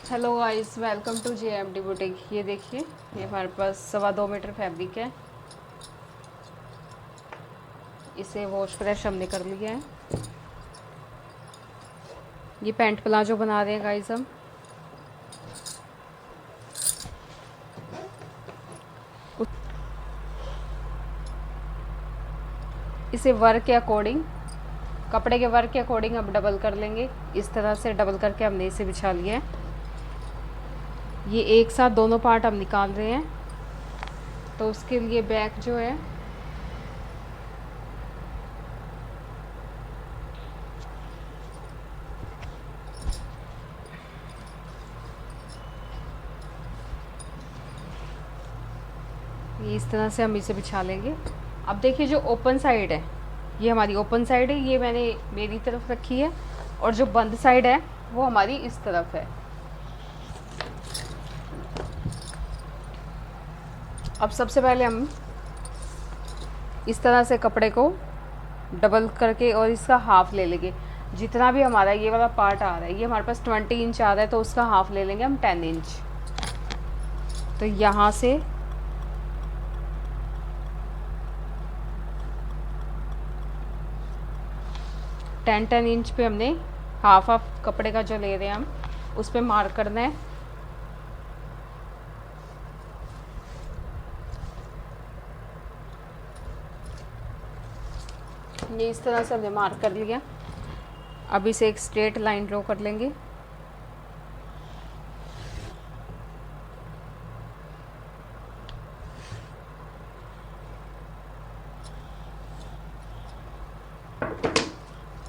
Hello guys, welcome to JMD boutique. ये देखिए, ये हमारे पास 2.25 मीटर फैब्रिक है। इसे वॉश प्रेस हमने कर लिया है। ये पैंट प्लाजो बना रहे हैं गाइस हम। इसे वर्क के अकॉर्डिंग, कपड़े के वर्क के अकॉर्डिंग अब डबल कर लेंगे। इस तरह से डबल करके हमने इसे बिछा लिया है। ये एक साथ दोनों पार्ट हम निकाल रहे हैं, तो उसके लिए बैक जो है ये इस तरह से हम इसे बिछा लेंगे। अब देखिए, जो ओपन साइड है ये हमारी ओपन साइड है, ये मैंने मेरी तरफ रखी है। और जो बंद साइड है वो हमारी इस तरफ है। अब सबसे पहले हम इस तरह से कपड़े को डबल करके और इसका हाफ ले लेंगे। जितना भी हमारा ये वाला पार्ट आ रहा है, ये हमारे पास 20 इंच आ रहा है, तो उसका हाफ ले लेंगे हम 10 इंच। तो यहाँ से टेन इंच पे हमने हाफ कपड़े का जो ले रहे हैं हम, उस पर मार्क करना है। ये इस तरह से हमने मार्क कर लिया। अब इसे एक स्ट्रेट लाइन ड्रॉ कर लेंगे।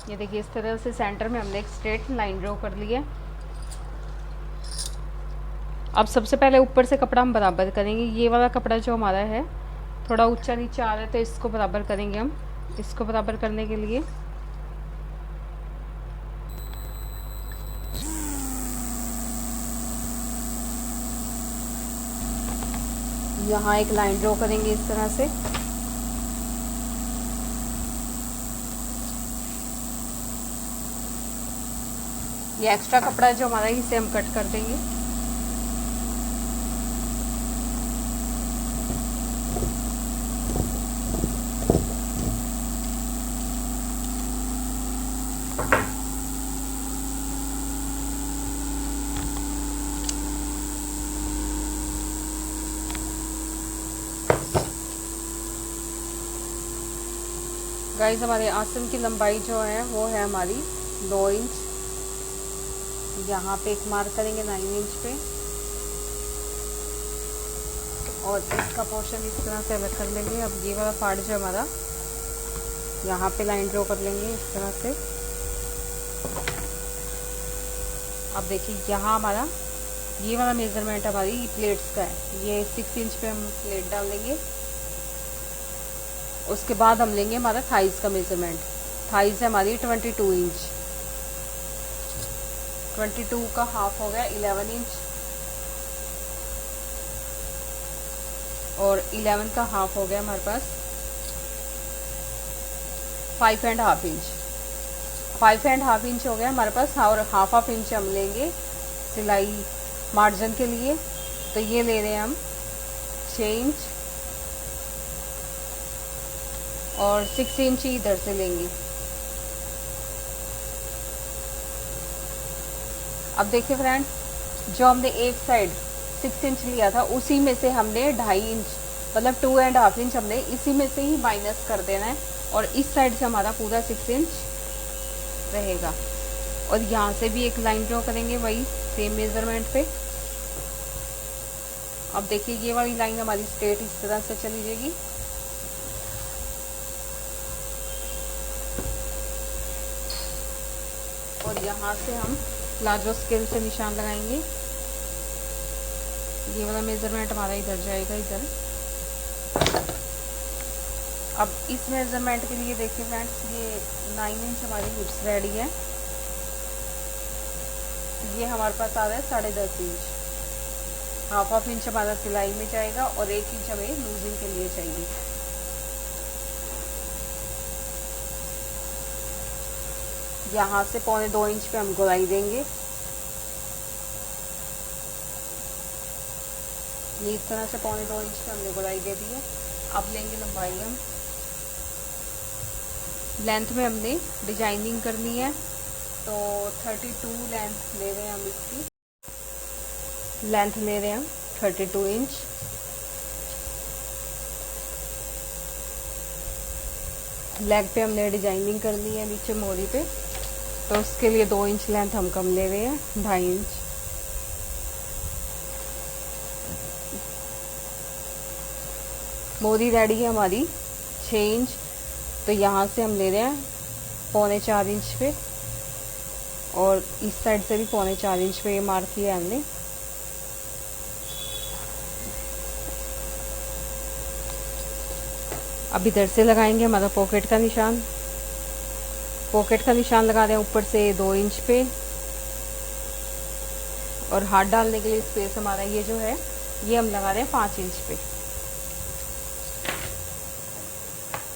ये देखिए, इस तरह से सेंटर में हमने एक स्ट्रेट लाइन ड्रॉ कर लिया। अब सबसे पहले ऊपर से कपड़ा हम बराबर करेंगे। ये वाला कपड़ा जो हमारा है थोड़ा ऊंचा नीचे आ रहा है, तो इसको बराबर करेंगे हम। इसको बराबर करने के लिए यहाँ एक लाइन ड्रॉ करेंगे इस तरह से। ये एक्स्ट्रा कपड़ा जो हमारा, इसे हम कट कर देंगे। गाइस, हमारे आसन की लंबाई जो है वो है हमारी 2 इंच। यहाँ पे एक मार्क करेंगे 9 इंच पे, और इसका पोर्शन इस तरह से अलग कर लेंगे। अब ये वाला पार्ट जो हमारा, यहाँ पे लाइन ड्रॉ कर लेंगे इस तरह से। अब देखिए, यहाँ हमारा ये वाला मेज़रमेंट हमारी प्लेट्स का है। ये 6 इंच पे हम प्लेट डाल देंगे। उसके बाद हम लेंगे हमारा थाइज़ का मेज़रमेंट। थाइज़ है हमारी 22 इंच। 22 का हाफ हो गया 11 इंच, और 11 का हाफ हो गया हमारे पास 5.5 इंच। 5.5 इंच हो गया हमारे पास, और हाफ इंच हम लेंगे सिलाई मार्जिन के लिए। तो ये ले रहे हैं हम 6 इंच, और 6 इंच ही इधर से लेंगे। अब देखिए फ्रेंड, जो हमने एक साइड 6 इंच लिया था, उसी में से हमने 2.5 इंच, मतलब 2.5 इंच हमने इसी में से ही माइनस कर देना है। और इस साइड से हमारा पूरा 6 इंच रहेगा। और यहाँ से भी एक लाइन ड्रॉ करेंगे वही सेम मेज़रमेंट पे। अब देखिए, ये वाली लाइन हमारी स्ट्रेट इस तरह से चली जाएगी। और यहाँ से हम प्लाजो स्केल से निशान लगाएंगे। ये वाला मेज़रमेंट हमारा इधर जाएगा, इधर। अब इस मेज़रमेंट के लिए देखिए फ्रेंड्स, ये 9 इंच हमारी हिप्स रेडी है। ये हमारे पास आ रहा है 10.5 इंच। हाफ इंच हमारा सिलाई में जाएगा, और 1 इंच हमें लूजिंग के लिए चाहिए। यहाँ से 1.25 इंच पे हम गोलाई देंगे। ये इस तरह से 2.25 इंच पे हमने गोलाई दे दी है। अब लेंगे लंबाई हम, लेंथ में हमने डिजाइनिंग करनी है तो 32 लेंथ ले रहे हैं हम, इसकी लेंथ ले रहे हैं हम 32 इंच। लेग पे हमने डिजाइनिंग करनी है नीचे मोरी पे, तो उसके लिए 2 इंच लेंथ हम कम ले रहे हैं, 2.5 इंच। मोरी रेडी है हमारी 6 इंच, तो यहाँ से हम ले रहे हैं 3.25 इंच पे, और इस साइड से भी 3.25 इंच पे ये मार्क किया है हमने। अब इधर से लगाएंगे हमारा पॉकेट का निशान। पॉकेट का निशान लगा रहे हैं ऊपर से 2 इंच पे, और हाथ डालने के लिए स्पेस हमारा ये जो है ये हम लगा रहे हैं 5 इंच पे।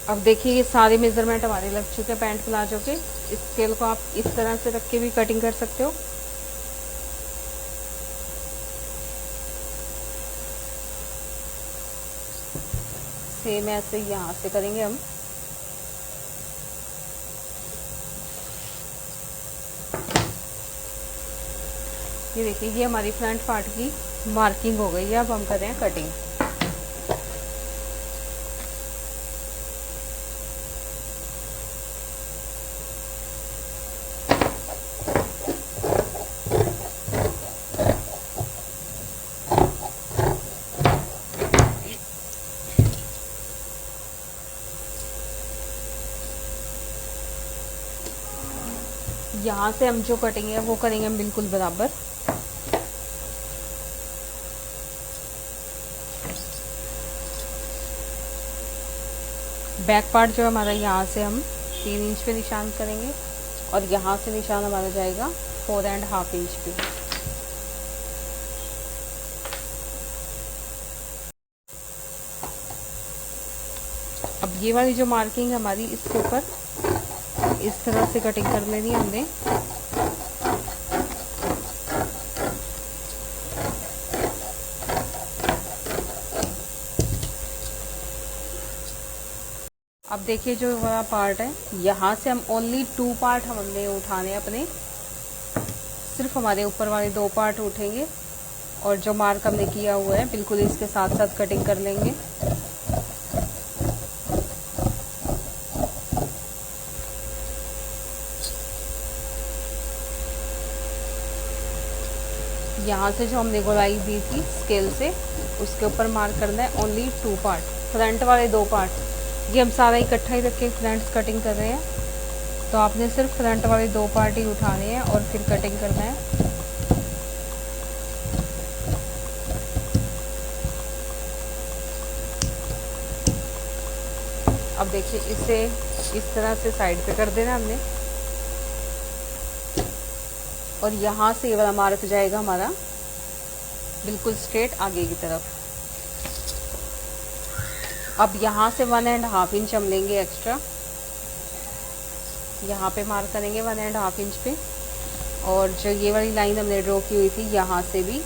अब देखिए ये सारे मेजरमेंट हमारे लग चुके हैं पैंट प्लाजो के। इस स्केल को आप इस तरह से रख के भी कटिंग कर सकते हो। सेम ऐसे यहाँ से करेंगे हम। ये देखिए ये हमारी फ्रंट पार्ट की मार्किंग हो गई है। अब हम कर रहे हैं कटिंग। यहाँ से हम जो कटिंग है वो करेंगे हम बिल्कुल बराबर। बैक पार्ट जो हमारा यहाँ से हम 3 इंच पे निशान करेंगे, और यहाँ से निशान हमारा जाएगा 4.5 इंच पे। अब ये वाली जो मार्किंग है हमारी, इसके ऊपर इस तरह से कटिंग कर लेनी है हमने। अब देखिए जो वाला पार्ट है, यहाँ से हम ओनली 2 पार्ट हमने उठाने अपने, सिर्फ हमारे ऊपर वाले 2 पार्ट उठेंगे, और जो मार्क हमने किया हुआ है बिल्कुल इसके साथ साथ कटिंग कर लेंगे। यहाँ से जो हमने गोलाई दी थी स्केल से, उसके ऊपर मार्क करना है ओनली 2 पार्ट, फ्रंट वाले 2 पार्ट। ये हम सारा इकट्ठा ही रख के फ्रंट कटिंग कर रहे हैं, तो आपने सिर्फ फ्रंट वाले 2 पार्ट ही उठाने हैं और फिर कटिंग करना है। अब देखिए इसे इस तरह से साइड पे कर देना हमने, और यहाँ से ये वाला मार्क जाएगा हमारा बिल्कुल स्ट्रेट आगे की तरफ। अब यहाँ से 1.5 इंच हम लेंगे एक्स्ट्रा, यहाँ पे मार्क करेंगे 1.5 इंच पे, और जो ये वाली लाइन हमने ड्रॉ की हुई थी यहाँ से भी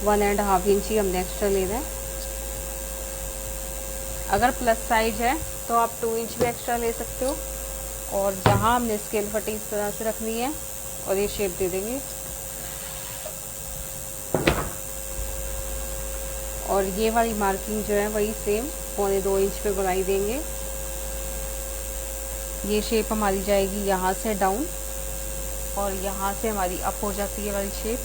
1.5 इंच ही हमने एक्स्ट्रा लेना है। अगर प्लस साइज है तो आप 2 इंच भी एक्स्ट्रा ले सकते हो, और यहाँ हमने स्केल पट्टी इस तरह से रखनी है और ये शेप दे देंगे। और ये वाली मार्किंग जो है वही सेम 2.25 इंच पे गोलाई देंगे। ये शेप हमारी जाएगी यहाँ से डाउन, और यहाँ से हमारी अप हो जाती है वाली शेप।